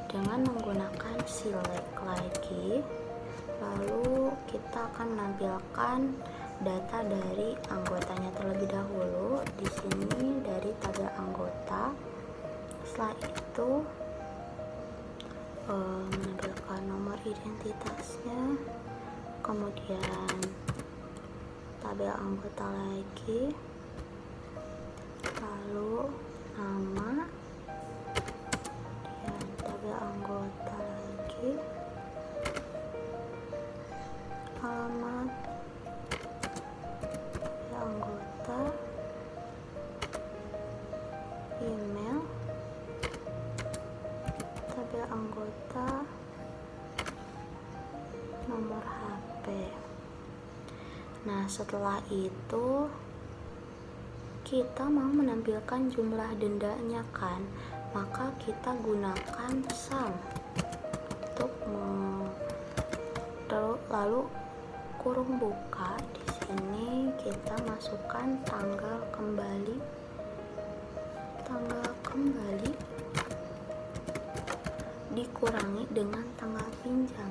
Dengan menggunakan select lagi, lalu kita akan menampilkan data dari anggotanya terlebih dahulu. Di sini dari tabel anggota. Setelah itu menampilkan nomor identitasnya, kemudian tabel anggota lagi, lalu nama, dan tabel anggota lagi, alamat, tabel anggota, email, tabel anggota, nomor HP. Nah setelah itu kita mau menampilkan jumlah dendanya kan, maka kita gunakan sum untuk lalu kurung buka. Di sini kita masukkan tanggal kembali dikurangi dengan tanggal pinjam.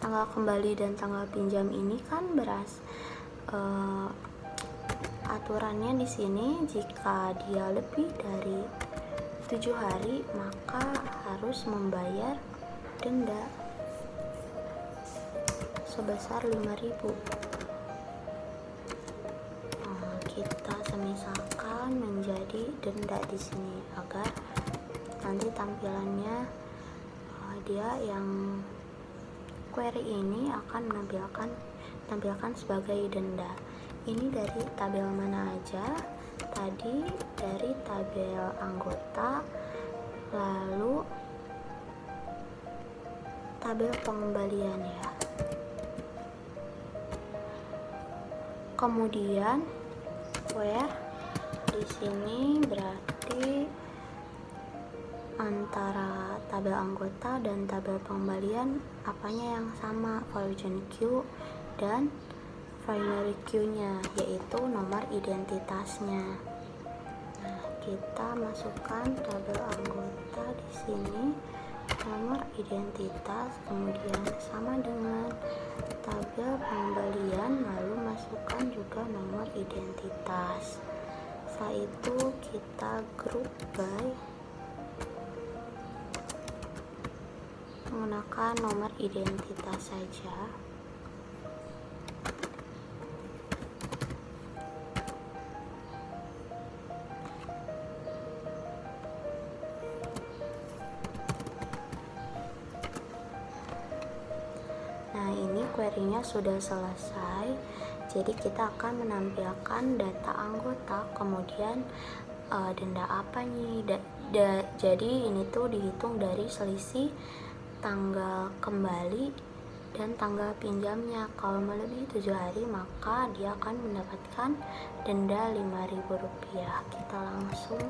Tanggal kembali dan tanggal pinjam ini kan aturannya di sini jika dia lebih dari 7 hari maka harus membayar denda sebesar 5.000. Kita semisalkan menjadi denda di sini agar nanti tampilannya dia yang query ini akan menampilkan tampilkan sebagai denda. Ini dari tabel mana aja? Tadi dari tabel anggota, lalu tabel pengembalian ya. Kemudian where di sini berarti antara tabel anggota dan tabel pengembalian apanya yang sama, origin Q dan primary Q-nya, yaitu nomor identitasnya. Nah, kita masukkan tabel anggota di sini, nomor identitas, kemudian sama dengan tabel pengembalian, lalu masukkan juga nomor identitas. Setelah itu kita group by menggunakan nomor identitas saja. Nah, ini query-nya sudah selesai. Jadi kita akan menampilkan data anggota, kemudian denda apa nih? Jadi ini tuh dihitung dari selisih tanggal kembali dan tanggal pinjamnya. Kalau melebihi 7 hari maka dia akan mendapatkan denda Rp5.000. Kita langsung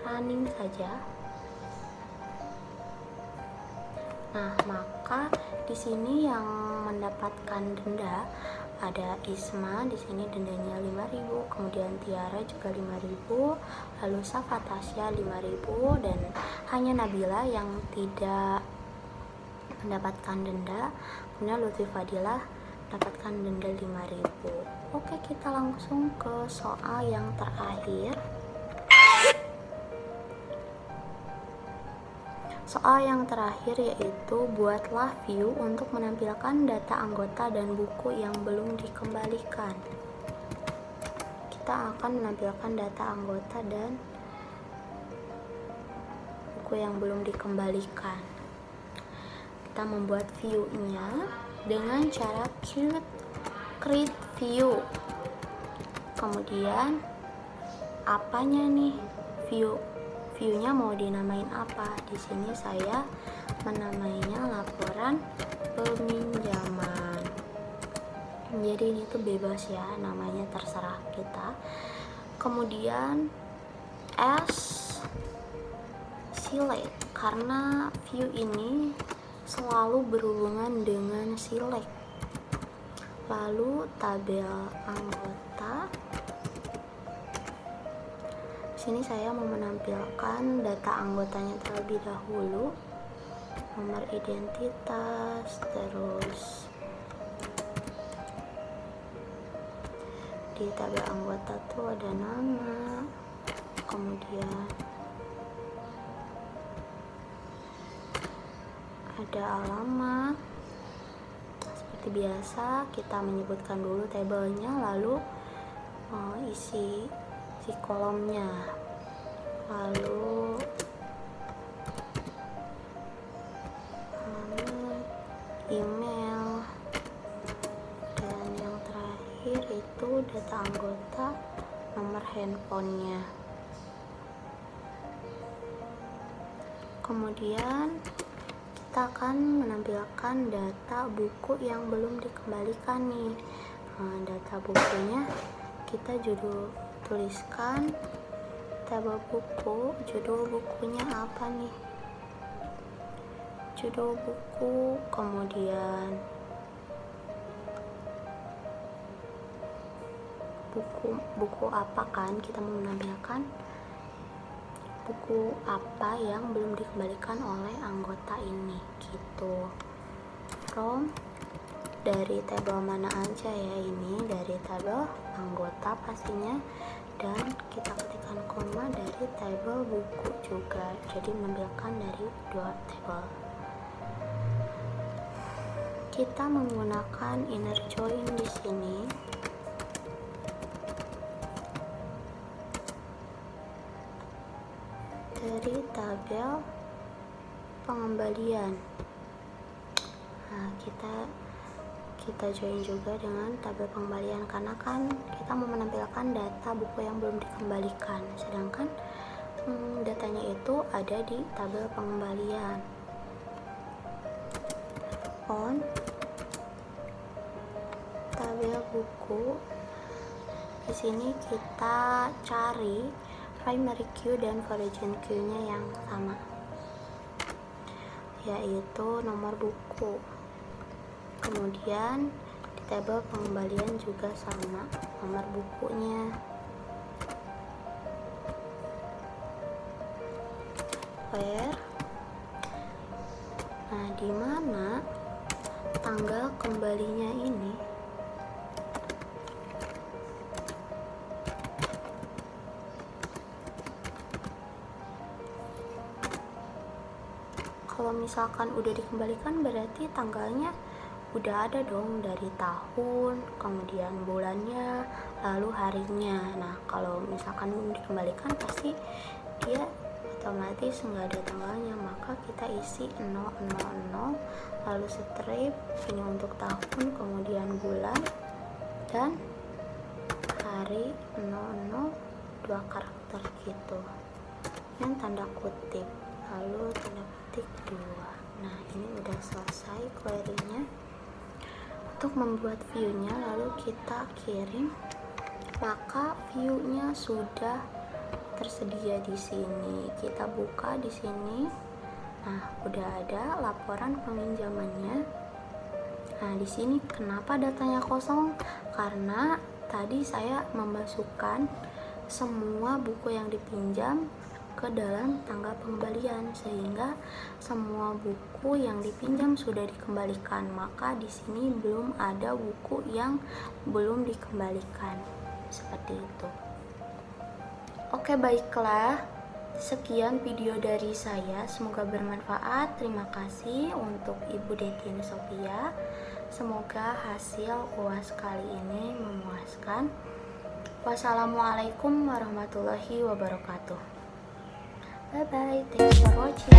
running saja. Nah, maka di sini yang mendapatkan denda ada Isma, di sini dendanya 5.000, kemudian Tiara juga 5.000, lalu Safa Tasya 5.000, dan hanya Nabila yang tidak mendapatkan denda. Kemudian Lutfi Fadilah mendapatkan denda 5.000. Oke, kita langsung ke soal yang terakhir. Soal yang terakhir yaitu buatlah view untuk menampilkan data anggota dan buku yang belum dikembalikan. Kita akan menampilkan data anggota dan buku yang belum dikembalikan. Kita membuat view-nya dengan cara create view. Kemudian apanya nih view-nya mau dinamain apa? Di sini saya menamainya laporan peminjaman. Jadi ini tuh bebas ya, namanya terserah kita. Kemudian select, karena view ini selalu berhubungan dengan select. Lalu tabel anggota. Sini saya mau menampilkan data anggotanya terlebih dahulu, nomor identitas, terus di tabel anggota tuh ada nama, kemudian ada alamat. Seperti biasa kita menyebutkan dulu tabelnya, lalu isi kolomnya, lalu alamat, email, dan yang terakhir itu data anggota, nomor handphonenya. Kemudian kita akan menampilkan data buku yang belum dikembalikan nih. Data bukunya kita tuliskan tabel buku, judul bukunya apa nih, judul buku, kemudian buku apa kan, kita mau menampilkan buku apa yang belum dikembalikan oleh anggota ini gitu. From dari tabel mana aja ya, ini dari tabel anggota pastinya, dan kita ketikkan koma dari tabel buku juga, jadi menampilkan dari dua tabel. Kita menggunakan inner join di sini. Dari tabel pengembalian. Nah, kita kita join juga dengan tabel pengembalian, karena kan kita mau menampilkan data buku yang belum dikembalikan, sedangkan datanya itu ada di tabel pengembalian. On tabel buku, di sini kita cari primary key dan origin key-nya yang sama, yaitu nomor buku. Kemudian di tabel pengembalian juga sama, nomor bukunya. Where, nah di mana tanggal kembalinya ini kalau misalkan udah dikembalikan berarti tanggalnya udah ada dong, dari tahun, kemudian bulannya, lalu harinya. Nah kalau misalkan belum dikembalikan pasti dia otomatis nggak ada tanggalnya, maka kita isi 000 lalu strip ini untuk tahun, kemudian bulan dan hari, 00 2 karakter gitu, yang tanda kutip, lalu tanda petik 2. Nah ini udah selesai query-nya. Untuk membuat view-nya lalu kita kirim, maka view-nya sudah tersedia di sini. Kita buka di sini. Nah, udah ada laporan peminjamannya. Nah, di sini kenapa datanya kosong? Karena tadi saya memasukkan semua buku yang dipinjam ke dalam tanggal pengembalian, sehingga semua buku yang dipinjam sudah dikembalikan. Maka di sini belum ada buku yang belum dikembalikan. Seperti itu. Oke, baiklah. Sekian video dari saya. Semoga bermanfaat. Terima kasih untuk Ibu Detin Sophia. Semoga hasil UAS kali ini memuaskan. Wassalamualaikum warahmatullahi wabarakatuh. Bye bye. Thanks for watching.